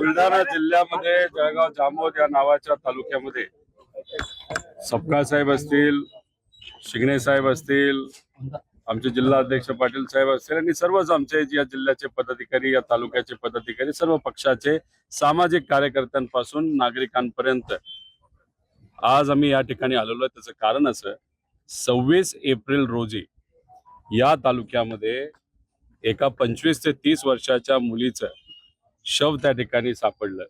बुलढाणा जिल्ह्यामध्ये जळगाव जामोद या नावाच्या तालुक्यामध्ये सपकाळ साहेब असतील, शिंगणे साहेब असतील, आमचे जिल्हा अध्यक्ष पाटील साहेब असतील आणि सर्वच आमचे या जिल्ह्याचे पदाधिकारी, या तालुक्याचे पदाधिकारी, सर्व पक्षाचे सामाजिक कार्यकर्त्यांपासून नागरिकांपर्यंत आज आम्ही या ठिकाणी आलेलो आहे. त्याचं कारण असं, 26 एप्रिल रोजी या तालुक्यामध्ये एका 25 ते 30 वर्षाच्या मुलीचं शव त्या ठिकाणी सापडलं.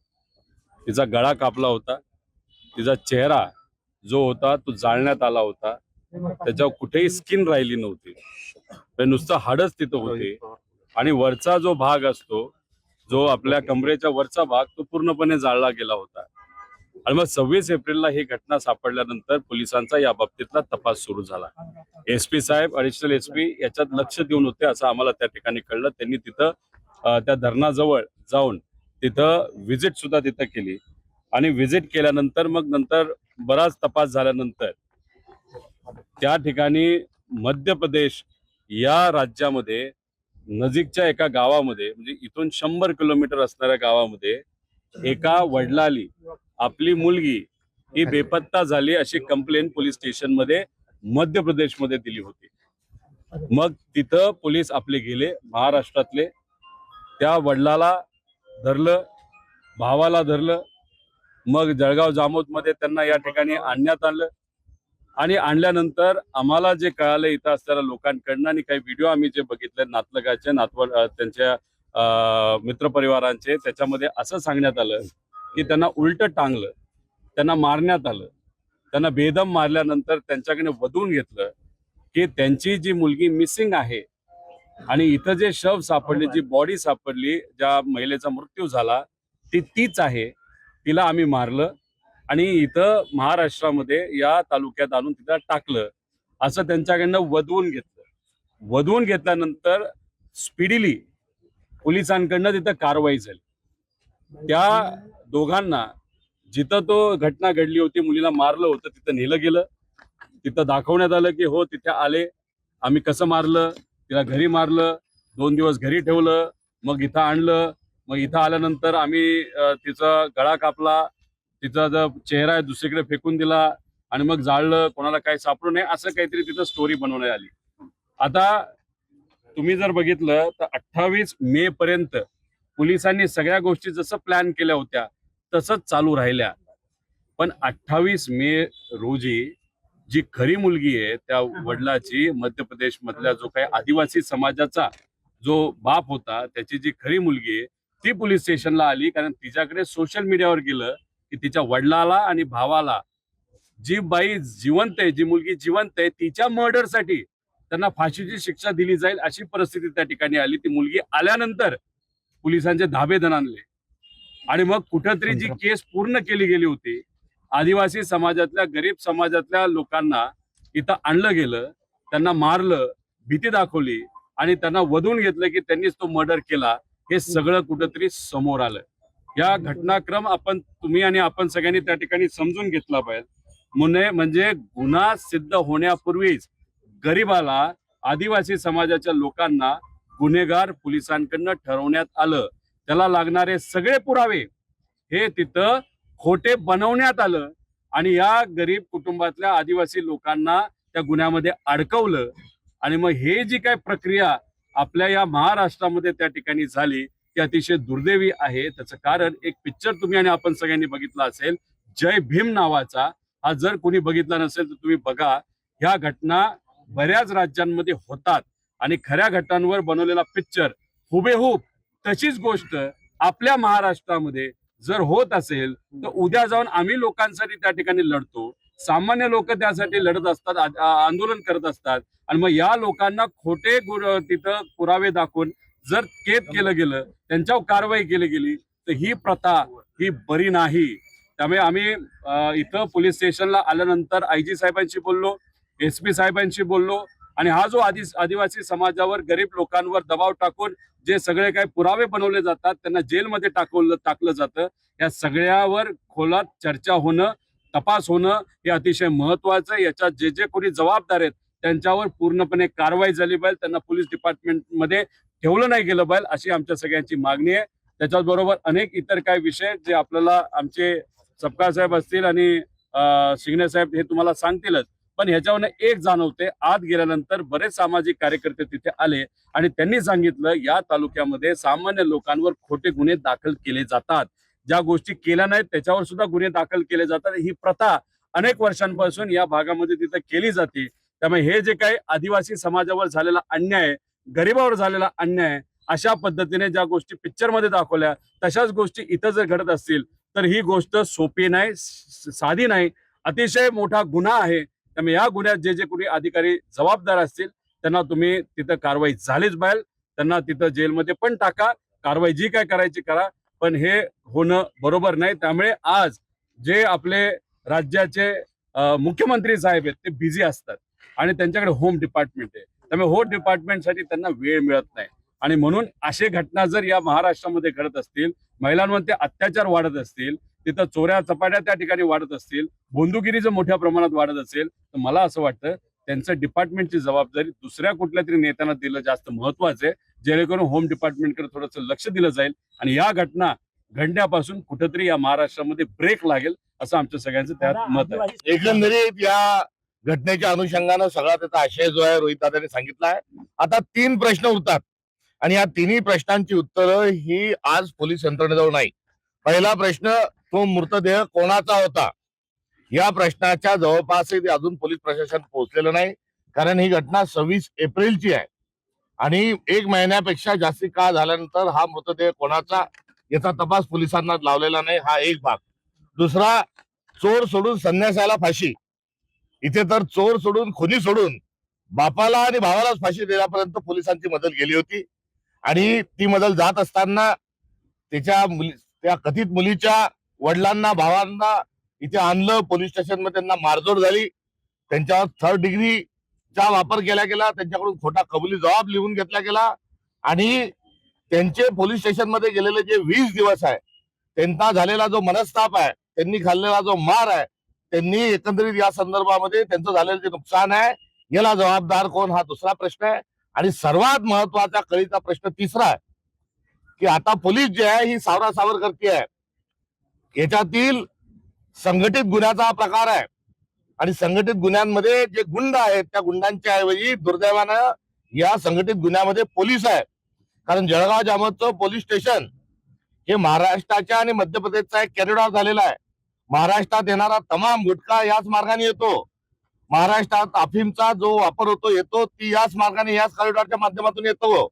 तिचा गळा कापला होता, तिचा चेहरा जो होता तो जाळण्यात आला होता, त्याच्यावर कुठेही स्किन राहिली नव्हती, पण नुसतं हाडच तिथं होते आणि वरचा जो भाग असतो, जो आपल्या कमरेच्या वरचा भाग, तो पूर्णपणे जाळला गेला होता. आणि मग 26 एप्रिलला ही घटना सापडल्यानंतर पोलिसांचा या बाबतीतला तपास सुरू झाला. SP साहेब, ॲडिशनल SP याच्यात लक्ष देऊन होते असं आम्हाला त्या ठिकाणी कळलं. त्यांनी तिथं त्या धरणाजवळ जाऊन तिथं व्हिजिट सुद्धा तिथं केली आणि व्हिजिट केल्यानंतर मग नंतर बराच तपास झाल्यानंतर त्या ठिकाणी मध्य प्रदेश या राज्यामध्ये नजीकच्या एका गावामध्ये, म्हणजे इथून 100 किलोमीटर असणाऱ्या गावामध्ये एका वडिलाली आपली मुलगी ही बेपत्ता झाली अशी कंप्लेंट पोलीस स्टेशनमध्ये मध्य प्रदेशमध्ये दिली होती. मग तिथं पोलीस आपले गेले, महाराष्ट्रातले, त्या वडिलाला धरलं, भावाला धरलं. मग जळगाव जामोदमध्ये त्यांना या ठिकाणी आणण्यात आलं आणि आणल्यानंतर आम्हाला जे कळालं इथं असणाऱ्या लोकांकडनं आणि काही व्हिडिओ आम्ही जे बघितले नातलगाचे, त्यांच्या मित्रपरिवारांचे, त्याच्यामध्ये असं सांगण्यात आलं की त्यांना उलट टांगलं, त्यांना मारण्यात आलं. त्यांना बेदम मारल्यानंतर त्यांच्याकडे वधून घेतलं की त्यांची जी मुलगी मिसिंग आहे आणि इथं जे शव सापडले, जी बॉडी सापडली, ज्या महिलेचा मृत्यू झाला ती तीच आहे, तिला आम्ही मारलं आणि इथं महाराष्ट्रामध्ये या तालुक्यात आणून तिला टाकलं, असं त्यांच्याकडनं वधवून घेतलं. वधवून घेतल्यानंतर स्पीडीली पोलिसांकडनं तिथं कारवाई झाली. त्या दोघांना जिथं तो घटना घडली होती, मुलीला मारलं होतं, तिथं नेलं गेलं. तिथं दाखवण्यात आलं की हो तिथे आले, आम्ही कसं मारलं, तिला घरी मारलं, 2 दिवस घरी ठेवलं, मग इथं आणलं. मग इथं आल्यानंतर आम्ही तिचा गळा कापला, तिचा जो चेहरा आहे दुसरीकडे फेकून दिला आणि मग जाळलं, कोणाला काही सापडू नये असं काहीतरी तिथं स्टोरी बनवण्यात आली. आता तुम्ही जर बघितलं तर 28 मे पर्यंत पोलिसांनी सगळ्या गोष्टी जसं प्लॅन केल्या होत्या तसंच चालू राहिल्या. पण 28 मे रोजी जी खरी मुलगी आहे त्या वडिलाची, मध्य प्रदेश मधल्या जो काही आदिवासी समाजाचा जो बाप होता, त्याची जी खरी मुलगी आहे ती पोलीस स्टेशनला आली, कारण तिच्याकडे सोशल मीडियावर गेलं की तिच्या वडिलाला आणि भावाला जी बाई जिवंत आहे, जी मुलगी जिवंत आहे, तिच्या मर्डरसाठी त्यांना फाशीची शिक्षा दिली जाईल अशी परिस्थिती त्या ठिकाणी आली. ती मुलगी आल्यानंतर पोलिसांचे धाबे दणाणले आणि मग कुठंतरी जी केस पूर्ण केली गेली होती, आदिवासी समाजातल्या, गरीब समाजातल्या लोकांना इथं आणलं गेलं, त्यांना मारलं, भीती दाखवली आणि त्यांना वधून घेतलं की त्यांनीच तो मर्डर केला, हे सगळं कुठंतरी समोर आलं. या घटनाक्रम तुम्ही आणि आपण सगळ्यांनी त्या ठिकाणी समजून घेतला पाहिजे. म्हणजे गुन्हा सिद्ध होण्यापूर्वीच गरीबाला, आदिवासी समाजाच्या लोकांना गुन्हेगार पोलिसांकडनं ठरवण्यात आलं. त्याला लागणारे सगळे पुरावे हे तिथं खोटे बनवण्यात आलं आणि या गरीब कुटुंबातल्या आदिवासी लोकांना त्या गुन्ह्यामध्ये अडकवलं. आणि मग हे जी काय प्रक्रिया आपल्या या महाराष्ट्रामध्ये त्या ठिकाणी झाली ती अतिशय दुर्दैवी आहे. त्याचं कारण एक पिक्चर तुम्ही आणि आपण सगळ्यांनी बघितला असेल, जय भीम नावाचा. हा जर कोणी बघितला नसेल तर तुम्ही बघा. ह्या घटना बऱ्याच राज्यांमध्ये होतात आणि खऱ्या घटनांवर बनवलेला पिक्चर हुबेहूब तशीच गोष्ट आपल्या महाराष्ट्रामध्ये जर होत असेल तर उद्या जाऊन आम्ही लोकांसाठी त्या ठिकाणी लढतो. सामान्य लोक त्यासाठी लढत असतात, आंदोलन करत असतात आणि मग या लोकांना खोटे तिथं पुरावे दाखवून जर कैद केलं गेलं, त्यांच्यावर कारवाई केली गेली तर ही प्रथा ही बरी नाही. त्यामुळे आम्ही इथं पोलीस स्टेशनला आल्यानंतर IG साहेबांशी बोललो, SP साहेबांशी बोललो आणि हा जो आदिवासी समाजावर, गरीब लोकांवर दबाव टाकून जे सगळे काही पुरावे बनवले जातात, त्यांना जेलमध्ये टाकलं जातं, या सगळ्यावर खोलात चर्चा होणं, तपास होणं हे अतिशय महत्वाचं आहे. याच्यात जे जे कोणी जबाबदार आहेत त्यांच्यावर पूर्णपणे कारवाई झाली पाहिजे, त्यांना पोलीस डिपार्टमेंटमध्ये ठेवलं नाही गेलं पाहिजे अशी आमच्या सगळ्यांची मागणी आहे. त्याच्याबरोबर अनेक इतर काही विषय जे आपल्याला आमचे सपकाळ साहेब असतील आणि शिंगणे साहेब हे तुम्हाला सांगतीलच. पण ह्याच्यावर एक जाणवते, आत गेल्यानंतर बरेच सामाजिक कार्यकर्ते तिथे आले आणि त्यांनी सांगितलं या तालुक्यामध्ये सामान्य लोकांवर खोटे गुन्हे दाखल केले जातात, ज्या गोष्टी केल्या नाहीत त्याच्यावर सुद्धा गुन्हे दाखल केले जातात. ही प्रथा अनेक वर्षांपासून या भागामध्ये तिथे केली जाते. त्यामुळे हे जे काही आदिवासी समाजावर झालेला अन्याय, गरिबावर झालेला अन्याय, अशा पद्धतीने ज्या गोष्टी पिक्चरमध्ये दाखवल्या तशाच गोष्टी इथं जर घडत असतील तर ही गोष्ट सोपी नाही, साधी नाही, अतिशय मोठा गुन्हा आहे. त्यामुळे या गुन्ह्यात जे जे कोणी अधिकारी जबाबदार असतील त्यांना तुम्ही तिथं कारवाई झालीच पाहिजे. त्यांना तिथं जेलमध्ये पण टाका, कारवाई जी काय करायची करा, पण हे होणं बरोबर नाही. त्यामुळे आज जे आपले राज्याचे मुख्यमंत्री साहेब आहेत ते बिझी असतात आणि त्यांच्याकडे होम डिपार्टमेंट आहे. त्यामुळे होम डिपार्टमेंटसाठी त्यांना वेळ मिळत नाही आणि म्हणून असे घटना जर या महाराष्ट्रामध्ये घडत असतील, महिलांवरती अत्याचार वाढत असतील, तिथं चोऱ्या चपाट्या त्या ठिकाणी वाढत असतील, बंदुगिरी जर मोठ्या प्रमाणात वाढत असेल, तर मला असं वाटतं त्यांचं डिपार्टमेंटची जबाबदारी दुसऱ्या कुठल्या तरी नेत्यांना दिलं जास्त महत्वाचं आहे, जेणेकरून होम डिपार्टमेंटकडे थोडंसं लक्ष दिलं जाईल आणि या घटना घडण्यापासून कुठेतरी या महाराष्ट्रामध्ये ब्रेक लागेल असं आमच्या सगळ्यांचं त्यात मत आहे. एकंदरीत या घटनेच्या अनुषंगानं सगळा त्याचा आशय जो आहे रोहित दादांनी सांगितला आहे. आता 3 प्रश्न उरतात आणि या तिन्ही प्रश्नांची उत्तरं ही आज पोलीस यंत्रणेजवळ नाही. पहिला प्रश्न, तो मृतदेह कोणाचा होता, या प्रश्नाच्या जवळपासही अजून पोलीस प्रशासन पोहोचलेलं नाही. कारण ही घटना 26 एप्रिलची आहे आणि 1 महिन्यापेक्षा जास्ती काळ झाल्यानंतर हा मृतदेह कोणाचा याचा तपास पोलिसांना लावलेला नाही. हा एक भाग. दुसरा, चोर सोडून संन्यासाला फाशी. इथे तर चोर सोडून, खुनी सोडून बापाला आणि भावालाच फाशी देण्यापर्यंत पोलिसांची मदत गेली होती आणि ती मदत जात असताना त्या कथित मुलीच्या वडिलांना, भावांना इथे आणलं, पोलीस स्टेशन मध्ये त्यांना मारझोड झाली, त्यांच्यावर 3rd डिग्रीचा वापर केला गेला, त्यांच्याकडून खोटा कबुली जबाब लिहून घेतला गेला आणि त्यांचे पोलीस स्टेशन मध्ये गेलेले जे 20 दिवस आहे, त्यांचा झालेला जो मनस्ताप आहे, त्यांनी खाल्लेला जो मार आहे, त्यांनी एकंदरीत या संदर्भामध्ये त्यांचं झालेलं जे नुकसान आहे याला जबाबदार कोण, हा दुसरा प्रश्न आहे. आणि सर्वात महत्वाचा कळीचा प्रश्न तिसरा आहे की आता पोलीस जे आहे ही सावरासावर करते आहे. याच्यातील संघटित गुन्ह्याचा हा प्रकार आहे आणि संघटित गुन्ह्यांमध्ये जे गुंड आहेत त्या गुंडांच्या ऐवजी दुर्दैवानं या संघटित गुन्ह्यामध्ये पोलीस आहे. कारण जळगाव जामोदचं पोलीस स्टेशन हे महाराष्ट्राच्या आणि मध्य प्रदेशचा एक कॉरिडॉर झालेला आहे. महाराष्ट्रात येणारा तमाम गुटखा याच मार्गाने येतो, महाराष्ट्रात अफीमचा जो वापर येतो ती याच मार्गाने, याच कॉरिडॉरच्या माध्यमातून येतो.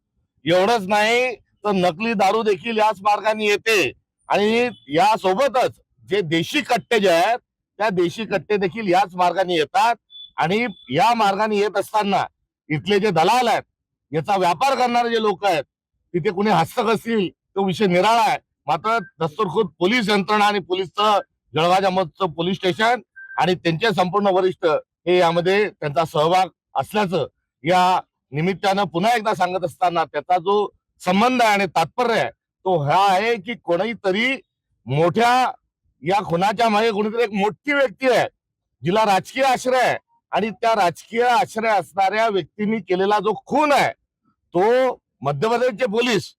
एवढंच नाही तर नकली दारू देखील याच मार्गाने येते आणि यासोबतच जे देशी कट्टे जे आहेत त्या देशी कट्टे देखील याच मार्गाने येतात आणि या मार्गाने येत असताना इथले जे दलाल आहेत, याचा व्यापार करणारे जे लोक आहेत, तिथे कुणी हस्तक असतील तो विषय निराळा आहे. मात्र दस्तूरखुद पोलीस यंत्रणा आणि पोलीसचं जळगाव जामोदचं पोलीस स्टेशन आणि त्यांचे संपूर्ण वरिष्ठ हे यामध्ये त्यांचा सहभाग असल्याचं या निमित्तानं पुन्हा एकदा सांगत असताना त्याचा जो संबंध आहे आणि तात्पर्य आहे तो हा आहे की कोणीतरी मोठ्या या खुनाच्या मागे कोणीतरी एक मोठी व्यक्ती आहे जिला राजकीय आश्रय आहे आणि त्या राजकीय आश्रय असणाऱ्या व्यक्तींनी केलेला जो खून आहे तो मध्य प्रदेशचे पोलीस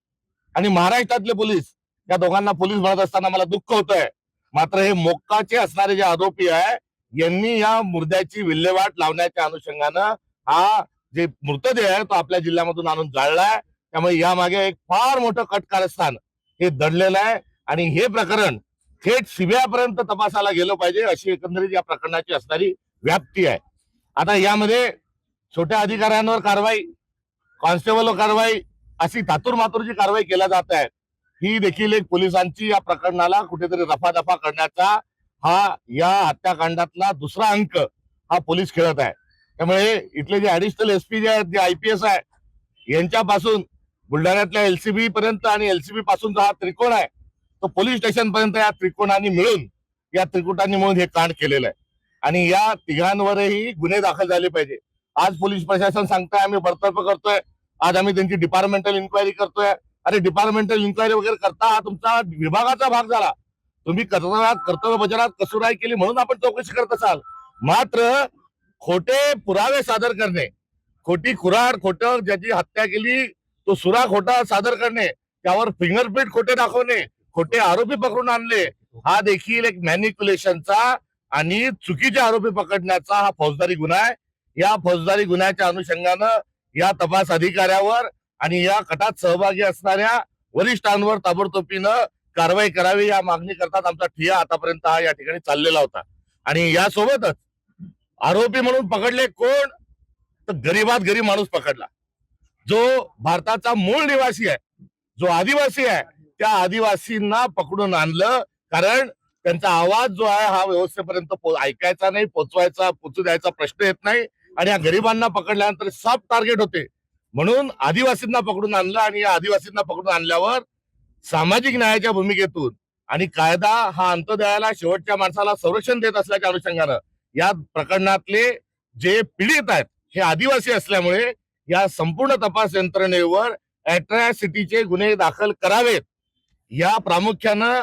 आणि महाराष्ट्रातले पोलीस या दोघांना पोलीस म्हणत असताना मला दुःख होत आहे. मात्र हे मोक्काचे असणारे जे आरोपी आहे यांनी या मुर्द्याची विल्हेवाट लावण्याच्या अनुषंगानं हा जे मृतदेह आहे तो आपल्या जिल्ह्यामधून आणून जाळलाय. त्यामुळे यामागे एक फार मोठं कट कारस्थान हे दडलेलं आहे आणि हे प्रकरण थेट सीबीआयपर्यंत तपासाला गेलं पाहिजे अशी एकंदरीत या प्रकरणाची असणारी व्याप्ती आहे. आता यामध्ये छोट्या अधिकाऱ्यांवर कारवाई, कॉन्स्टेबलवर कारवाई अशी तातूरमातूरची कारवाई केल्या जात आहे. ही देखील एक पोलिसांची या प्रकरणाला कुठेतरी रफादफा करण्याचा हा या हत्याकांडातला दुसरा अंक हा पोलीस खेळत आहे. त्यामुळे इथले जे ऍडिशनल एसपी जे आहेत, जे IPS आहे, यांच्यापासून बुलढाण्यातल्या LCB पर्यंत आणि LCB पासून जो हा त्रिकोण आहे तो पोलीस स्टेशन पर्यंत या त्रिकोणांनी मिळून हे कांड केलेलं आहे आणि या तिघांवरही गुन्हे दाखल झाले पाहिजे. आज पोलीस प्रशासन सांगताय आम्ही बडतर्फ करतोय, आज आम्ही त्यांची डिपार्टमेंटल इन्क्वायरी करतोय. अरे डिपार्टमेंटल इन्क्वायरी वगैरे करता हा तुमचा विभागाचा भाग झाला. तुम्ही कर्तव्य बजावण्यात कसुराई केली म्हणून आपण चौकशी करत असाल. मात्र खोटे पुरावे सादर करणे, खोटी कुऱ्हाड, खोटं ज्याची हत्या केली तो सुरा खोटा सादर करणे त्यावर फिंगरप्रिंट खोटे दाखवणे, खोटे आरोपी पकडून आणले, हा देखील एक मॅनिप्युलेशनचा आणि चुकीचे आरोपी पकडण्याचा हा फौजदारी गुन्हा आहे. या फौजदारी गुन्ह्याच्या अनुषंगानं या तपास अधिकाऱ्यावर आणि या कटात सहभागी असणाऱ्या वरिष्ठांवर ताबडतोबीनं कारवाई करावी या मागणी करतात आमचा ठिय्या आतापर्यंत हा या ठिकाणी चाललेला होता. आणि यासोबतच आरोपी म्हणून पकडले कोण, तर गरीबात गरीब माणूस पकडला, जो भारताचा मूळ निवासी आहे, जो आदिवासी आहे, त्या आदिवासींना पकडून आणलं. कारण त्यांचा आवाज जो आहे हा व्यवस्थेपर्यंत ऐकायचा नाही, पोचू द्यायचा प्रश्न येत नाही. आणि या गरिबांना पकडल्यानंतर सॉफ्ट टार्गेट होते, म्हणून आदिवासींना पकडून आणलं. आणि या आदिवासींना पकडून आणल्यावर सामाजिक न्यायाच्या भूमिकेतून आणि कायदा हा अंत्योदयाला शेवटच्या माणसाला संरक्षण देत असल्याच्या अनुषंगानं या प्रकरणातले जे पीडित आहेत हे आदिवासी असल्यामुळे या संपूर्ण तपास यंत्रणेवर अॅट्रॉसिटीचे गुन्हे दाखल करावेत, या प्रामुख्यानं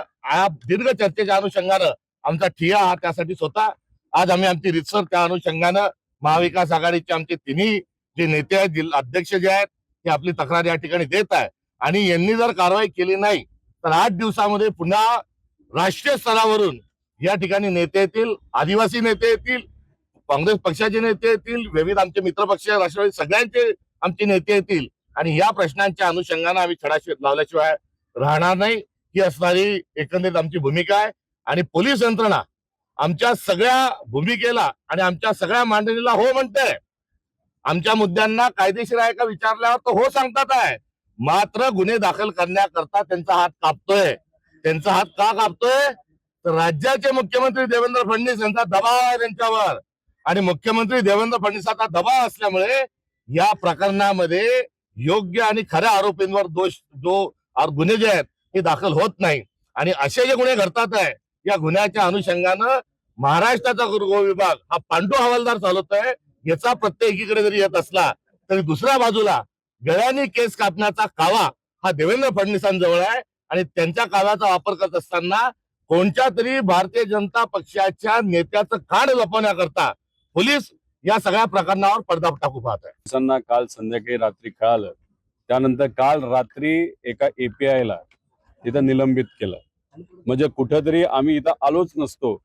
दीर्घ चर्चेच्या अनुषंगानं आमचा ठिय्या हा त्यासाठीच होता. आज आम्ही आमची रितसर त्या अनुषंगानं महाविकास आघाडीचे आमचे तिन्ही जे नेते आहेत, जिल्हा अध्यक्ष जे आहेत, ते आपली तक्रार या ठिकाणी देत आहे. आणि यांनी जर कारवाई केली नाही तर 8 दिवसामध्ये पुन्हा राष्ट्रीय स्तरावरून या ठिकाणी नेते येतील, आदिवासी नेते येतील, काँग्रेस पक्षाचे नेते येतील, विविध आमचे मित्रपक्ष राष्ट्रवादी सगळ्यांचे आमचे नेते येतील. आणि या प्रश्नांच्या अनुषंगाने आम्ही छडा लावल्याशिवाय राहणार नाही, ही असणारी एकंदरीत आमची भूमिका आहे. आणि पोलीस यंत्रणा आमच्या सगळ्या भूमिकेला आणि आमच्या सगळ्या मांडणीला हो म्हणते. आमच्या मुद्द्यांना कायदेशीर आहे का विचारल्यावर तो हो सांगतात आहे, मात्र गुन्हे दाखल करण्याकरता त्यांचा हात कापतोय. त्यांचा हात का कापतोय, तर राज्याचे मुख्यमंत्री देवेंद्र फडणवीस यांचा दबाव आहे त्यांच्यावर. आणि मुख्यमंत्री देवेंद्र फडणवीसांचा दबाव असल्यामुळे या प्रकरणामध्ये योग्य आणि खऱ्या आरोपींवर गुन्हे जे आहेत हे दाखल होत नाही. आणि असे जे गुन्हे घडतात आहे, या गुन्ह्याच्या अनुषंगानं महाराष्ट्राचा गृह विभाग हा पांडू हवालदार चालवत आहे. याचा प्रत्यय एकीकडे जरी येत असला तरी दुसऱ्या बाजूला गळ्याने केस कापण्याचा कावा हा देवेंद्र फडणवीसांजवळ आहे. आणि त्यांच्या काव्याचा वापर करत असताना कोणत्या तरी भारतीय जनता पक्षाच्या नेत्याचं कान लपवण्याकरता पोलीस या सगळ्या प्रकरणावर पडदा टाकू पाहत आहे. पोलिसांना काल संध्याकाळी रात्री कळालं, त्यानंतर काल रात्री एका API ला तिथं निलंबित केलं. म्हणजे कुठेतरी आम्ही इथं आलोच नसतो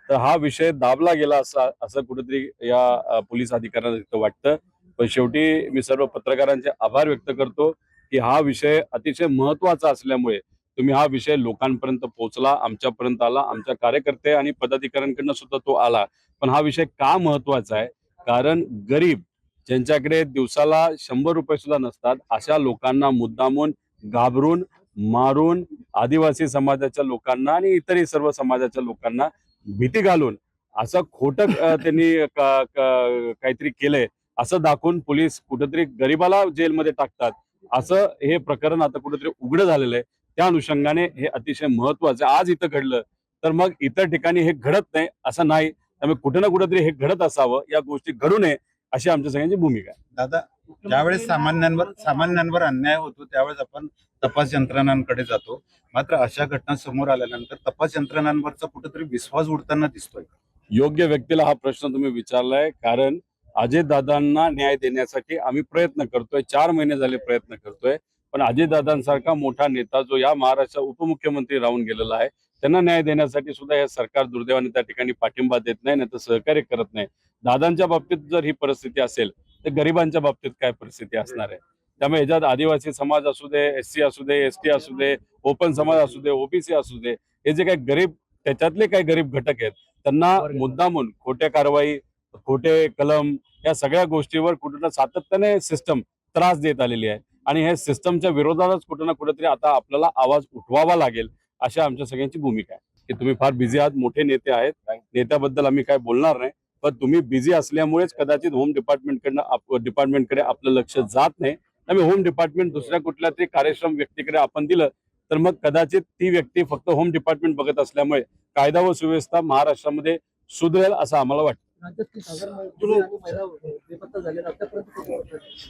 तर हा विषय दाबला गेला असं कुठेतरी या पोलीस अधिकाऱ्यांना तिथं वाटतं. पण शेवटी मी सर्व पत्रकारांचे आभार व्यक्त करतो की हा विषय अतिशय महत्वाचा असल्यामुळे तुम्ही हा विषय लोकांपर्यंत पोहोचला, आमच्यापर्यंत आला, आमच्या कार्यकर्ते आणि पदाधिकाऱ्यांकडनं सुद्धा तो आला. पण हा विषय का महत्वाचा आहे, कारण गरीब ज्यांच्याकडे दिवसाला 100 रुपये सुद्धा नसतात अशा लोकांना मुद्दामून घाबरून, मारून, आदिवासी समाजाच्या लोकांना आणि इतरही सर्व समाजाच्या लोकांना भीती घालून असं खोटं त्यांनी काहीतरी केलंय असं दाखवून पोलीस कुठेतरी गरीबाला जेलमध्ये टाकतात. असं हे प्रकरण आता कुठेतरी उघड झालेलं आहे. त्या अनुषंगाने हे अतिशय महत्वाचं आज इथं घडलं तर मग इतर ठिकाणी हे घडत नाही असं नाही. त्यामुळे कुठे ना कुठेतरी हे घडत असावं, या गोष्टी घडू नये अशी आमच्या सगळ्यांची भूमिका आहे. दादा, ज्यावेळेस सामान्यांवर अन्याय होतो त्यावेळेस आपण तपास यंत्रणांकडे जातो, मात्र अशा घटना समोर आल्यानंतर तपास यंत्रणांवरचा कुठेतरी विश्वास उडताना दिसतोय. योग्य व्यक्तीला हा प्रश्न तुम्ही विचारलाय, कारण अजयदादांना न्याय देण्यासाठी आम्ही प्रयत्न करतोय, 4 महिने झाले प्रयत्न करतोय. पण अजयदादांसारखा मोठा नेता जो या महाराष्ट्राचा उपमुख्यमंत्री राहून गेलेला आहे, त्यांना न्याय देण्यासाठी सुद्धा हे सरकार दुर्दैवाने त्या ठिकाणी पाठिंबा देत नाही, नाही तर सहकार्य करत नाही. दादांच्या बाबतीत जर ही परिस्थिती असेल तर गरिबांच्या बाबतीत काय परिस्थिती असणार आहे. त्यामुळे याच्यात आदिवासी समाज असू दे, SC असू दे, ST असू दे, ओपन समाज असू दे, OBC असू दे, हे जे काही गरीब त्याच्यातले काही गरीब घटक आहेत त्यांना मुद्दामून खोट्या कारवाई, खोटे कलम या सगळ्या गोष्टीवर कुठं सातत्याने सिस्टम त्रास देत आलेली आहे. आणि हे सिस्टमच्या विरोधातच कुठं ना कुठेतरी आता आपल्याला आवाज उठवावा लागेल अशा आमच्या सगळ्यांची भूमिका आहे. की तुम्ही फार बिझी आहात, मोठे नेते आहेत, नेत्याबद्दल आम्ही काय बोलणार नाही, पण तुम्ही बिझी असल्यामुळेच कदाचित होम डिपार्टमेंटकडे आपलं लक्ष जात नाही. त्यामुळे होम डिपार्टमेंट दुसऱ्या कुठल्या तरी कार्यक्षम व्यक्तीकडे आपण दिलं तर मग कदाचित ती व्यक्ती फक्त होम डिपार्टमेंट बघत असल्यामुळे कायदा व सुव्यवस्था महाराष्ट्रामध्ये सुधरेल असं आम्हाला वाटतं.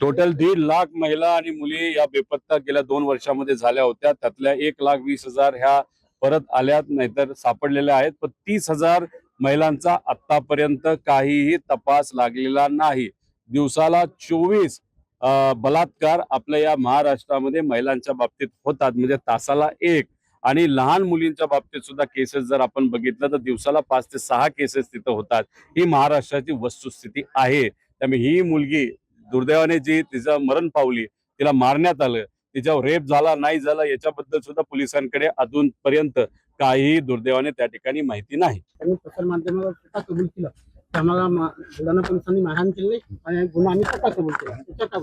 टोटल 1.5 लाख महिला आणि मुली या बेपत्ता गेल्या 2 वर्षामध्ये झाल्या होत्या. त्यातल्या 1,20,000 ह्या परत आल्यात, नाहीतर सापडलेल्या आहेत. पण 30,000 महिलांचा आतापर्यंत काहीही तपास लागलेला नाही. दिवसाला 24 बलात्कार आपल्या या महाराष्ट्रामध्ये महिलांच्या बाबतीत होतात, म्हणजे तासाला एक. आणि लहान मुलींच्या बाबतीत सुद्धा केसेस जर आपण बघितलं तर दिवसाला 5 ते 6 केसेस तिथं होतात. ही महाराष्ट्राची वस्तुस्थिती आहे. त्यामुळे ही मुलगी दुर्दैवाने जी तिचं मरण पावली, तिला मारण्यात आलं, तिच्यावर रेप झाला नाही झाला याच्याबद्दल सुद्धा पोलिसांकडे अजूनपर्यंत काही दुर्दैवाने त्या ठिकाणी माहिती नाही. त्यांनी प्रसार माध्यमावर स्वतः कबूल केलं की आम्हाला बुलढाणा पोलिसांनी मारहाण केली आणि गुन्हा आम्ही स्वतः कबूल केला. त्याच्या काय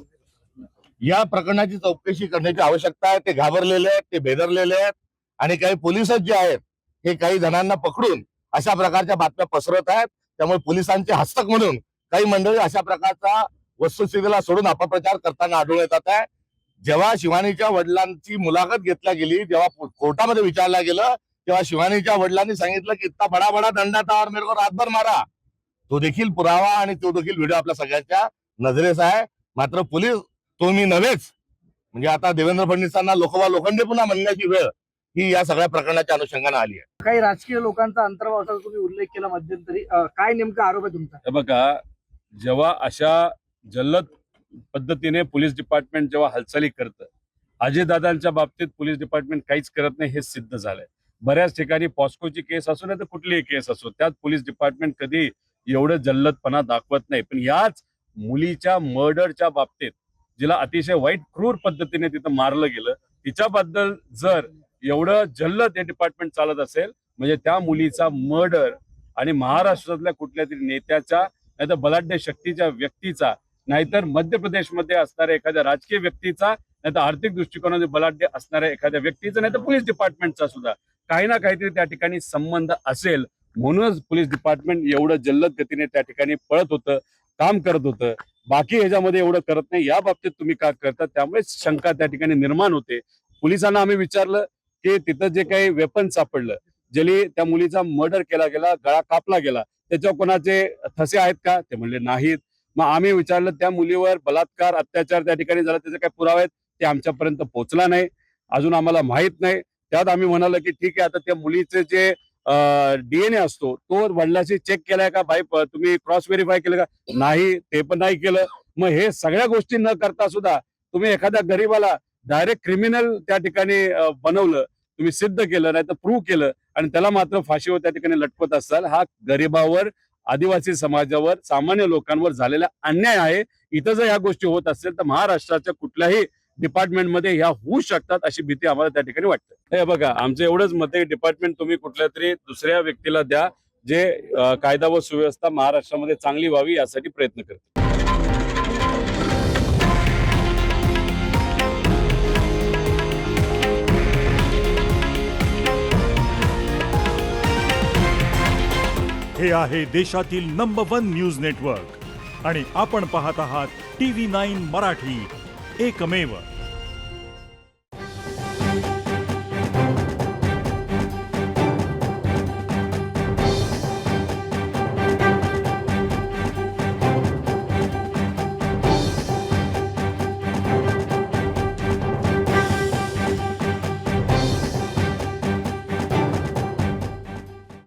या प्रकरणाची चौकशी करण्याची आवश्यकता आहे. ते घाबरलेले आहेत, ते बेदरलेले आहेत आणि काही पोलिसच जे आहेत हे काही जणांना पकडून अशा प्रकारच्या बातम्या पसरवत आहेत. त्यामुळे पोलिसांचे हस्तक म्हणून काही मंडळी अशा प्रकारचा वस्तुस्थितीला सोडून अपप्रचार करताना आढळून येतात आहे. जेव्हा शिवानीच्या वडिलांची मुलाखत घेतल्या गेली, जेव्हा कोर्टामध्ये विचारलं गेलं, तेव्हा शिवानीच्या वडिलांनी सांगितलं की इतना बडा बडा दंडा था और मेरे को रातभर मारा. तो देखील पुरावा आणि तो देखील व्हिडिओ आपल्या सगळ्यांच्या नजरेस आहे. मात्र पोलीस तो मी नव्हेच, म्हणजे आता देवेंद्र फडणवीसांना लोकवा लोखंडे पुन्हा म्हणण्याची वेळ ही या सगळ्या प्रकरणाच्या अनुषंगाने आली आहे. काही राजकीय लोकांचा अंतर्भावाचा तुम्ही उल्लेख केला मध्यंतरी, काय नेमका आरोप आहे तुमचा? हे बघा, जेव्हा अशा जल्लद पद्धतीने पोलीस डिपार्टमेंट जेव्हा हालचाली करतं, अजयदादांच्या बाबतीत पोलीस डिपार्टमेंट काहीच करत नाही हे सिद्ध झालंय. बऱ्याच ठिकाणी पॉस्कोची केस असो नाही तर कुठलीही केस असो, त्यात पोलीस डिपार्टमेंट कधी एवढं जल्लदपणा दाखवत नाही. पण याच मुलीच्या मर्डरच्या बाबतीत, जिला अतिशय वाईट क्रूर पद्धतीने तिथं मारलं गेलं, तिच्याबद्दल जर एवढं जल्लद हे डिपार्टमेंट चालत असेल, म्हणजे त्या मुलीचा मर्डर आणि महाराष्ट्रातल्या कुठल्या तरी नेत्याचा, नाहीतर बलाढ्य शक्तीच्या व्यक्तीचा, नाहीतर मध्य प्रदेशमध्ये असणाऱ्या एखाद्या राजकीय व्यक्तीचा, नाहीतर आर्थिक दृष्टिकोनाने बलाढ्य असणाऱ्या एखाद्या व्यक्तीचा, नाहीतर पोलीस डिपार्टमेंटचा सुद्धा काही ना काहीतरी त्या ठिकाणी संबंध असेल. म्हणूनच पोलीस डिपार्टमेंट एवढं जल्लद गतीने त्या ठिकाणी पळत होतं, काम करत होतं. बाकी ह्याच्यामध्ये एवढं करत नाही. या बाबतीत तुम्ही का करता, त्यामुळे शंका त्या ठिकाणी निर्माण होते. पोलिसांना आम्ही विचारलं की तिथं जे काही वेपन सापडलं, ज्याने त्या मुलीचा मर्डर केला गेला, गळा कापला गेला, त्याच्यावर कोणाचे ठसे आहेत का? ते म्हणले नाहीत. मग आम्ही विचारलं त्या मुलीवर बलात्कार अत्याचार त्या ठिकाणी झाला, त्याचे काय पुरावे आहेत? ते आमच्यापर्यंत पोहोचला नाही, अजून आम्हाला माहित नाही. त्यात आम्ही म्हणालो की ठीक आहे, आता त्या मुलीचे जे डीएनए असतो तो वडिलांशी चेक केलाय का, भाई तुम्ही क्रॉस व्हेरीफाय केलं का? नाही, ते पण नाही केलं. मग हे सगळ्या गोष्टी न करता सुद्धा तुम्ही एखाद्या गरीबाला डायरेक्ट क्रिमिनल त्या ठिकाणी बनवलं, तुम्ही सिद्ध केलं, नाही तर प्रूव्ह केलं आणि त्याला मात्र फाशीवर त्या ठिकाणी लटकवत असाल. हा गरिबावर, आदिवासी समाजावर, सामान्य लोकांवर झालेला अन्याय आहे. इथं जर ह्या गोष्टी होत असेल तर महाराष्ट्राच्या कुठल्याही डिपार्टमेंटमध्ये ह्या होऊ शकतात अशी भीती आम्हाला त्या ठिकाणी वाटते. हे बघा, आमचं एवढंच मत आहे, डिपार्टमेंट तुम्ही कुठल्या तरी दुसऱ्या व्यक्तीला द्या जे कायदा व सुव्यवस्था महाराष्ट्रामध्ये चांगली व्हावी यासाठी प्रयत्न करते. हे आहे देशातील नंबर 1 न्यूज नेटवर्क आणि आपण पाहत आहात TV9 मराठी, एकमेव.